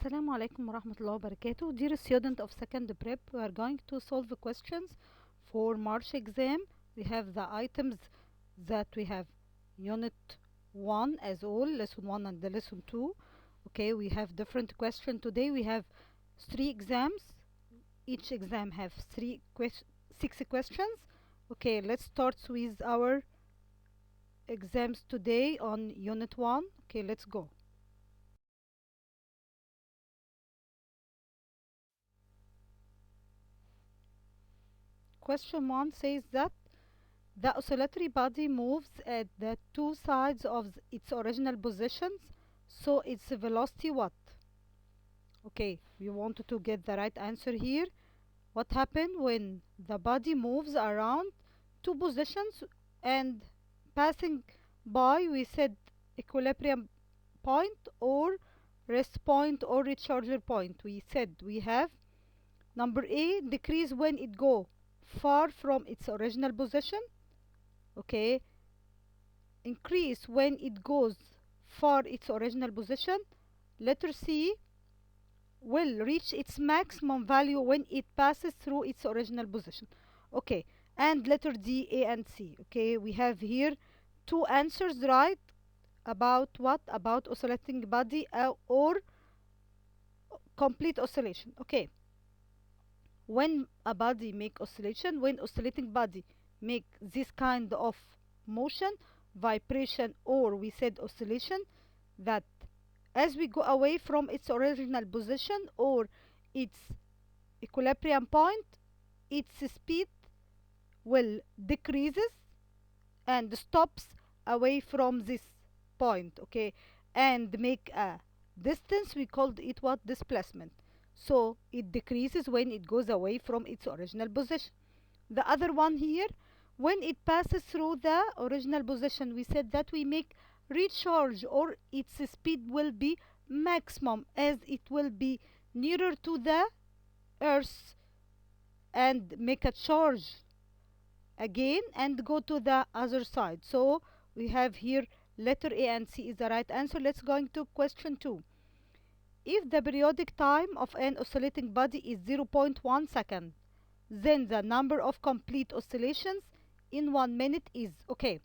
Assalamu alaikum wa rahmatullahi wa barakatuh. Dear student of second prep, we are going to solve the questions for March exam. We have the items that we have unit 1 as all, lesson 1 and the lesson 2. Okay, we have different questions today. We have 3 exams. Each exam have 6 questions. Okay, let's start with our exams today on unit 1. Okay, let's go. Question 1 says that the oscillatory body moves at the two sides of its original positions, so its velocity what? Okay, we wanted to get the right answer here. What happened when the body moves around two positions and passing by, we said equilibrium point or rest point or recharger point. We said we have number A, decrease when it go far from its original position. Okay, increase when it goes far its original position. Letter C, will reach its maximum value when it passes through its original position. Okay, and letter D, A and C. Okay, we have here two answers right about what? About oscillating body or complete oscillation. Okay, when a body make oscillation, when oscillating body make this kind of motion, vibration, or we said oscillation, that as we go away from its original position or its equilibrium point, its speed will decreases and stops away from this point. Okay, and make a distance. We called it what? Displacement. So it decreases when it goes away from its original position. The other one here, when it passes through the original position, we said that we make recharge or its speed will be maximum as it will be nearer to the earth and make a charge again and go to the other side. So we have here letter A and C is the right answer. Let's go into question 2. If the periodic time of an oscillating body is 0.1 second, then the number of complete oscillations in 1 minute is, okay,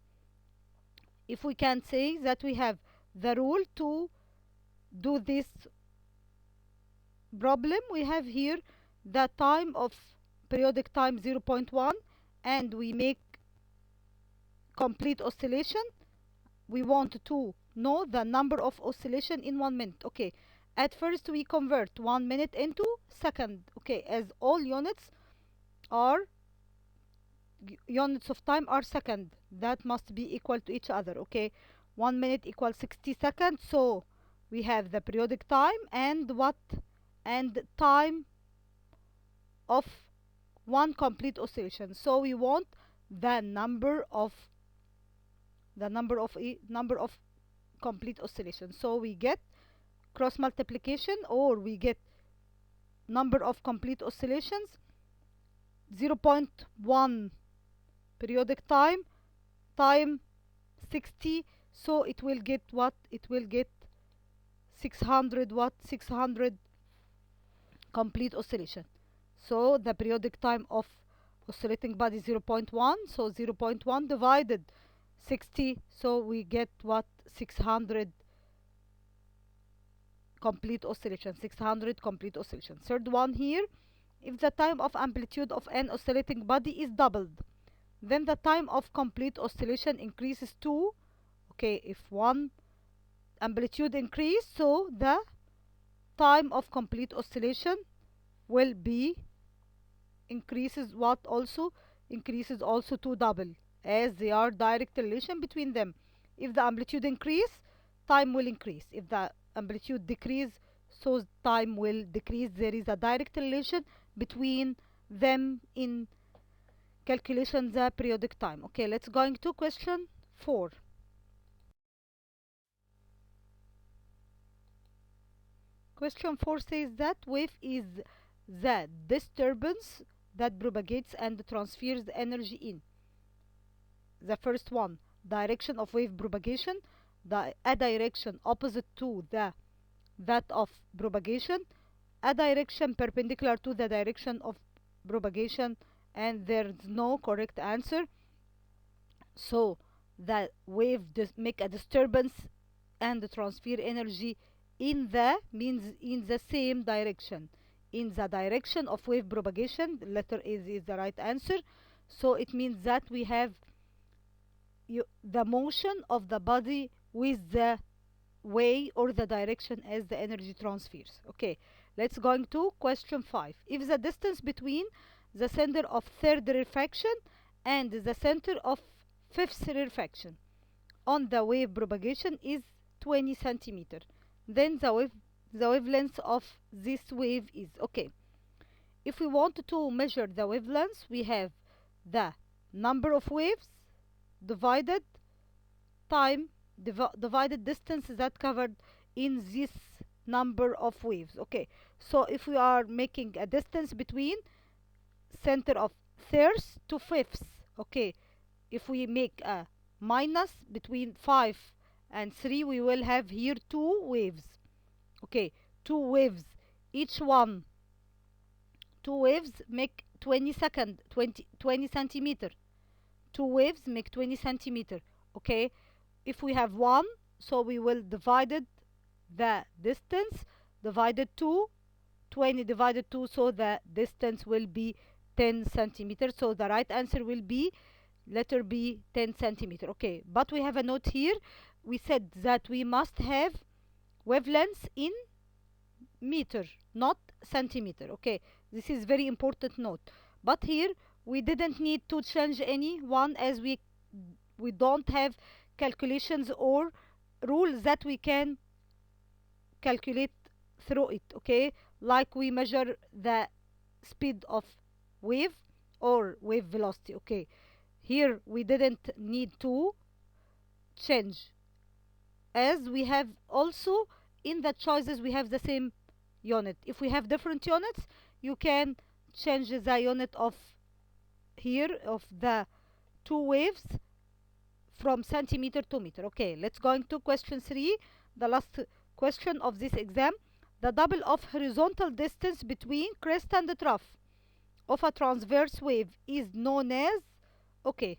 if we can say that we have the rule to do this problem, we have here the time of periodic time 0.1 and we make complete oscillation. We want to know the number of oscillation in 1 minute. Okay, at first we convert 1 minute into second. Okay, as all units of time are second, that must be equal to each other. Okay, 1 minute equals 60 seconds, so we have the periodic time and what? And time of one complete oscillation. So we want the number of complete oscillation. So we get cross multiplication, or we get number of complete oscillations, 0.1 periodic time 60, so it will get what? It will get 600 what? 600 complete oscillation. So the periodic time of oscillating body 0.1, so 0.1 divided 60, so we get what? 600 complete oscillation. 600 complete oscillation. Third one here, if the time of amplitude of an oscillating body is doubled, then the time of complete oscillation increases to, okay, if one amplitude increase, so the time of complete oscillation will be increases what? Also increases also to double, as they are direct relation between them. If the amplitude increase, time will increase. If the amplitude decrease, so time will decrease. There is a direct relation between them in calculation the periodic time. Okay, let's go into question 4. Question 4 says that wave is the disturbance that propagates and transfers energy in. The first one, direction of wave propagation, a direction opposite to the that of propagation, a direction perpendicular to the direction of propagation, and there's no correct answer. So the wave make a disturbance and transfer energy in the means in the same direction, in the direction of wave propagation. Letter A is the right answer. So it means that we have the motion of the body with the way or the direction as the energy transfers. Okay, let's go to question 5. If the distance between the center of third refraction and the center of fifth refraction on the wave propagation is 20 centimeter, then the wavelength of this wave is, okay, if we want to measure the wavelength, we have the number of waves divided time divided distance that covered in this number of waves. Okay, so if we are making a distance between center of thirds to fifths, okay, if we make a minus between 5 and 3, we will have here two waves. Okay, two waves, each one, two waves make 20 centimeter. Two waves make 20 centimeter. Okay, if we have one, so we will divide the distance divided 2, 20 divided 2, so the distance will be 10 centimeters. So the right answer will be letter B, 10 centimeter. Okay, but we have a note here. We said that we must have wavelengths in meter, not centimeter. Okay, this is very important note. But here we didn't need to change any one, as we don't have calculations or rules that we can calculate through it. Okay, like we measure the speed of wave or wave velocity. Okay, here we didn't need to change, as we have also in the choices we have the same unit. If we have different units, you can change the unit of here of the two waves from centimeter to meter. Okay, let's go into question 3, the last question of this exam. The double of horizontal distance between crest and trough of a transverse wave is known as, okay,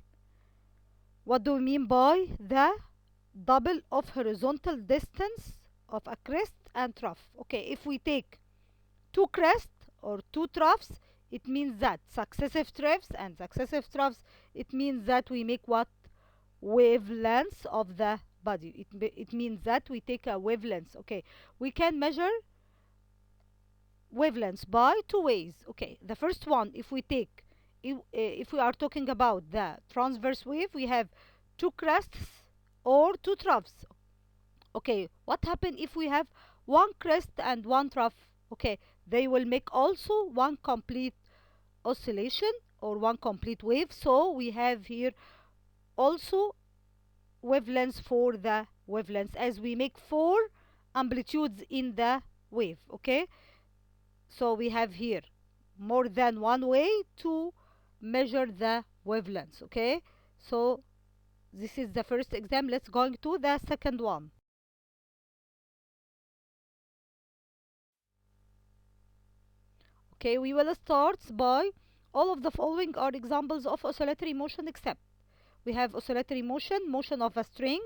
what do we mean by the double of horizontal distance of a crest and trough? Okay, if we take two crests or two troughs, it means that successive troughs and successive troughs, it means that we make what? Wavelengths of the body. It means that we take a wavelength. Okay, we can measure wavelengths by two ways. Okay, the first one, if we take, if we are talking about the transverse wave, we have two crests or two troughs. Okay, what happen if we have one crest and one trough? Okay, they will make also one complete oscillation or one complete wave. So we have here also wavelengths for the wavelengths, as we make four amplitudes in the wave. Okay, so we have here more than one way to measure the wavelengths. Okay, so this is the first exam. Let's go to the second one. Okay, we will start by all of the following are examples of oscillatory motion except we have oscillatory motion, motion of a string,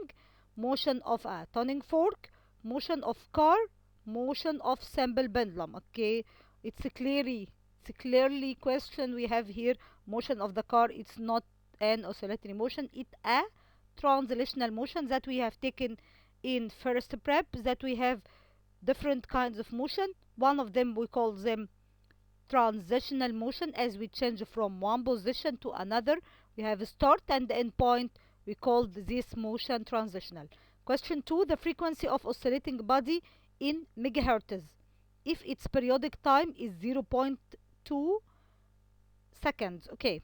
motion of a tuning fork, motion of car, motion of simple pendulum. Okay, it's a clearly question we have here. Motion of the car, it's not an oscillatory motion, it's a translational motion that we have taken in first prep, that we have different kinds of motion. One of them we call them transitional motion, as we change from one position to another. We have a start and end point. We call this motion transitional. Question 2, the frequency of oscillating body in megahertz if its periodic time is 0.2 seconds. Okay,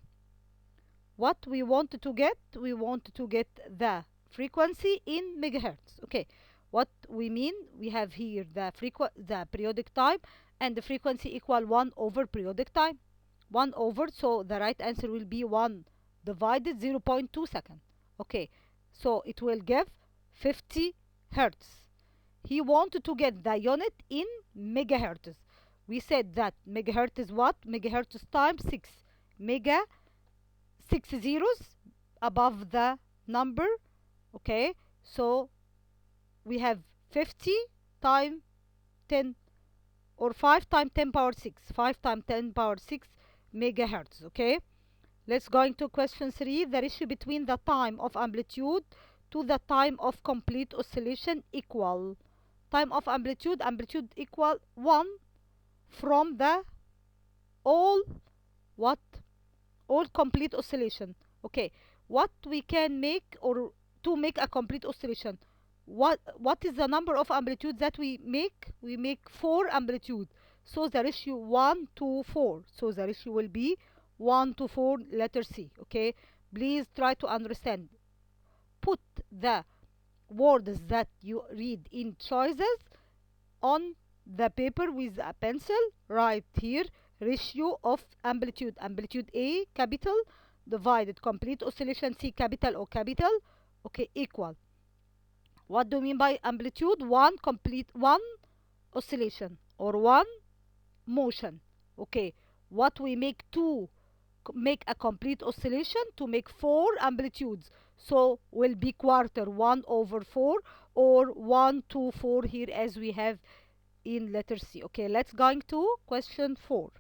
what we want to get, we want to get the frequency in megahertz. Okay, what we mean, we have here the periodic time and the frequency equal 1 over periodic time, 1 over, so the right answer will be 1 divided 0.2 second. Okay, so it will give 50 hertz. he wanted to get the unit in megahertz. We said that megahertz is what? Megahertz times 6. Mega, 6 zeros above the number. Okay, so we have 50 times 10, or 5 times 10 power 6. 5 times 10 power 6 megahertz. Okay, let's go into question 3. The ratio between the time of amplitude to the time of complete oscillation equal. Time of amplitude, amplitude equal 1 from the all what? All complete oscillation. Okay, what we can make, or to make a complete oscillation, what is the number of amplitude that we make? We make 4 amplitude, so the ratio 1 to 4, so the ratio will be 1 to 4, letter C. Okay, please try to understand. Put the words that you read in choices on the paper with a pencil. Write here ratio of amplitude. Amplitude A capital divided complete oscillation C capital O capital. Okay, equal. What do you mean by amplitude? One complete, one oscillation or one motion. Okay, what we make to make a complete oscillation? To make 4 amplitudes, so will be quarter 1 over 4, or 1 to 4 here as we have in letter C. Okay, let's go to question 4.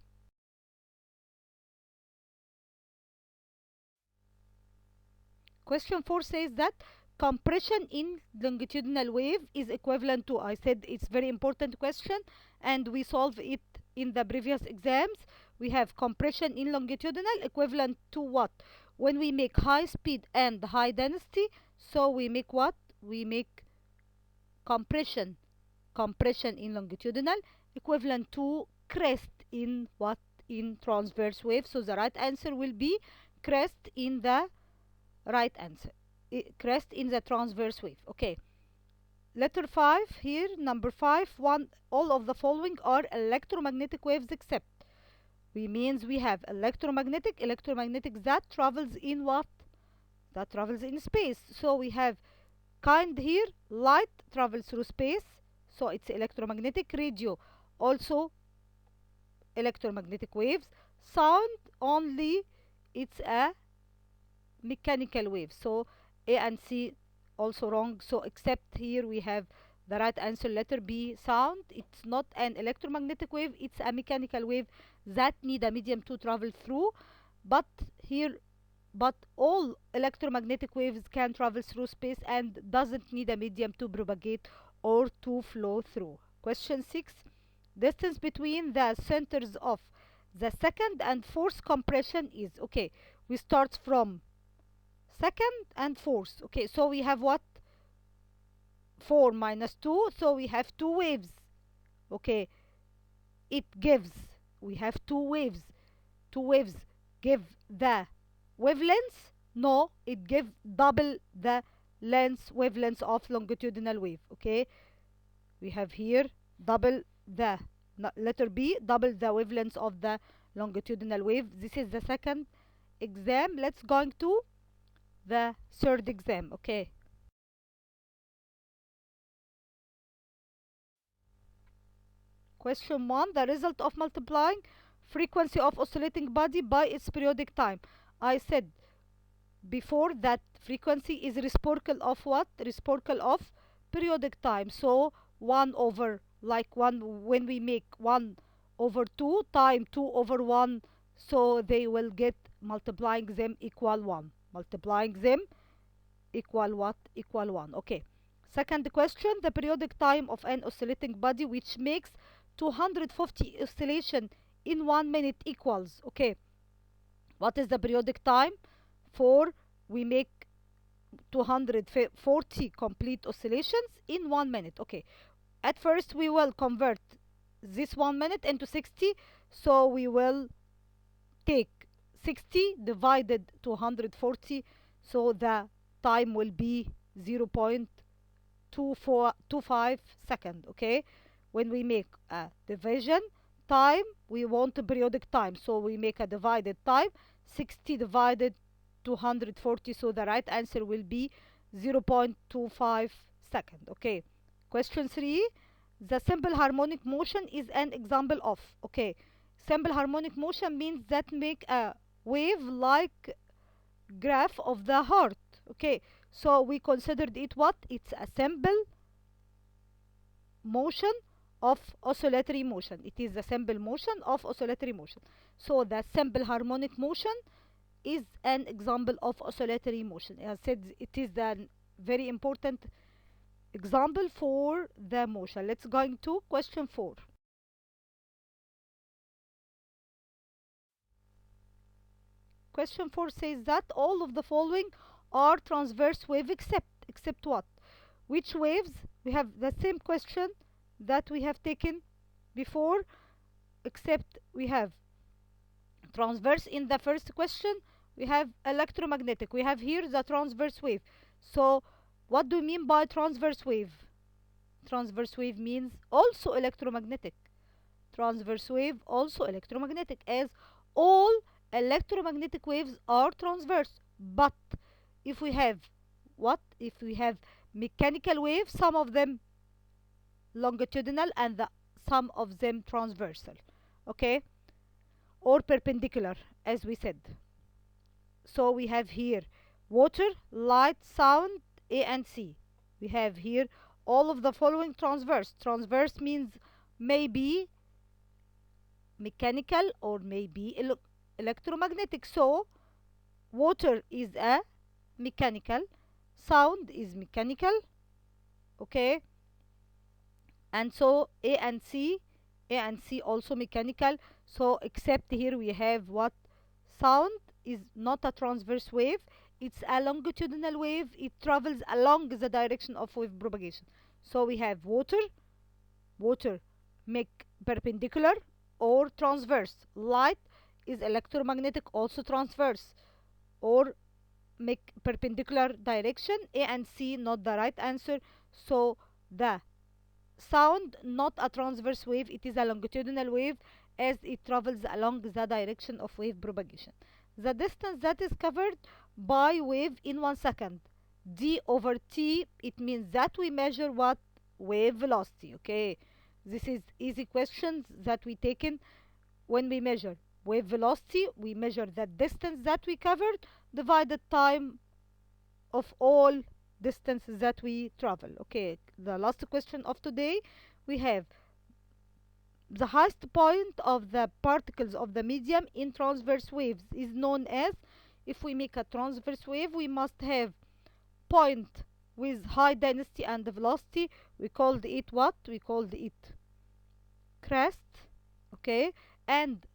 Question 4 says that compression in longitudinal wave is equivalent to, I said it's very important question and we solve it in the previous exams. We have compression in longitudinal equivalent to what? When we make high speed and high density, so we make what? We make compression. Compression in longitudinal equivalent to crest in what? In transverse wave. So the right answer will be crest in the right answer. Crest in the transverse wave. Okay, letter 5 here, number 5. All of the following are electromagnetic waves except. We means we have electromagnetic that travels in what? That travels in space. So we have kind here, light travels through space, so it's electromagnetic. Radio also electromagnetic waves. Sound only, it's a mechanical wave. So A and C also wrong, so except here we have the right answer, letter B. Sound, it's not an electromagnetic wave, it's a mechanical wave that need a medium to travel through. But here, but all electromagnetic waves can travel through space and doesn't need a medium to propagate or to flow through. Question 6. Distance between the centers of the second and fourth compression is. Okay, we start from second and fourth. Okay, so we have what? 4 minus 2, so we have 2 waves. Okay, it gives, we have 2 waves. 2 waves give the wavelength? No, it gives double the length, wavelength of longitudinal wave. Okay, we have here double the, letter B, double the wavelength of the longitudinal wave. This is the second exam. Let's go to the third exam. Okay, question 1. The result of multiplying frequency of oscillating body by its periodic time. I said before that frequency is reciprocal of what? Reciprocal of periodic time. So 1 over, like 1, when we make 1 over 2 time 2 over 1, so they will get, multiplying them equal 1. Multiplying them equal what? Equal 1. Okay, second question. The periodic time of an oscillating body which makes 250 oscillation in 1 minute equals. Okay, what is the periodic time for we make 240 complete oscillations in 1 minute? Okay, at first we will convert this 1 minute into 60, so we will take 60 divided 240, so the time will be 0.25 second. Okay, when we make a division time, we want a periodic time, so we make a divided time, 60 divided 240, so the right answer will be 0.25 second. Okay, Question 3. The simple harmonic motion is an example of. Okay, simple harmonic motion means that make a wave like graph of the heart. Okay, so we considered it what? It's a simple motion of oscillatory motion. It is the simple motion of oscillatory motion. So the simple harmonic motion is an example of oscillatory motion. As I said, it is the very important example for the motion. Let's go into question 4. Question 4 says that all of the following are transverse wave except what? Which waves? We have the same question that we have taken before, except we have transverse in the first question, we have electromagnetic, we have here the transverse wave. So what do you mean by transverse wave? Transverse wave means also electromagnetic. Transverse wave also electromagnetic, as all electromagnetic waves are transverse. But if we have what? If we have mechanical waves, some of them longitudinal and some of them transversal. Okay, or perpendicular, as we said. So we have here water, light, sound, A and C. We have here all of the following transverse. Transverse means maybe mechanical or maybe electromagnetic. So water is a mechanical, sound is mechanical, okay, and so A and C also mechanical. So except here we have what? Sound is not a transverse wave, it's a longitudinal wave, it travels along the direction of wave propagation. So we have water make perpendicular or transverse. Light is electromagnetic, also transverse or make perpendicular direction. A and C not the right answer. So the sound not a transverse wave, it is a longitudinal wave, as it travels along the direction of wave propagation. The distance that is covered by wave in 1 second, d over t, it means that we measure what? Wave velocity. Okay, this is easy questions that we taken. When we measure wave velocity, we measure the distance that we covered divided time of all distances that we travel. Okay, the last question of today, we have the highest point of the particles of the medium in transverse waves is known as. If we make a transverse wave, we must have point with high density and velocity. We called it what? We called it crest. Okay, and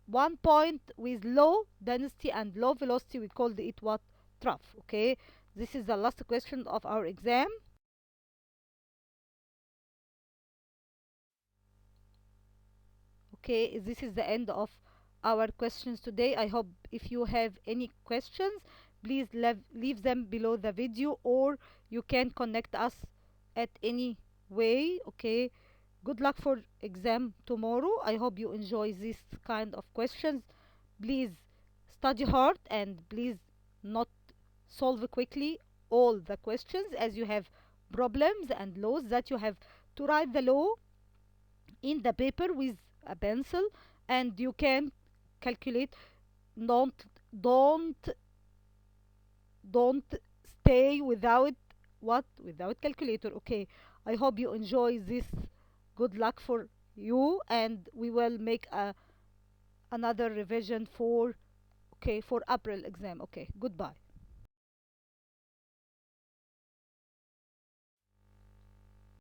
one point with low density and low velocity, we called it what? Trough. Okay, this is the last question of our exam. Okay, this is the end of our questions today. I hope if you have any questions, please leave them below the video, or you can connect us at any way. Okay, good luck for exam tomorrow. I hope you enjoy this kind of questions. Please study hard and please not solve quickly all the questions, as you have problems and laws that you have to write the law in the paper with a pencil, and you can calculate. Don't don't don't stay without what? Without calculator. Okay, I hope you enjoy this. Good luck for you, and we will make another revision for, okay, for April exam. Okay, goodbye.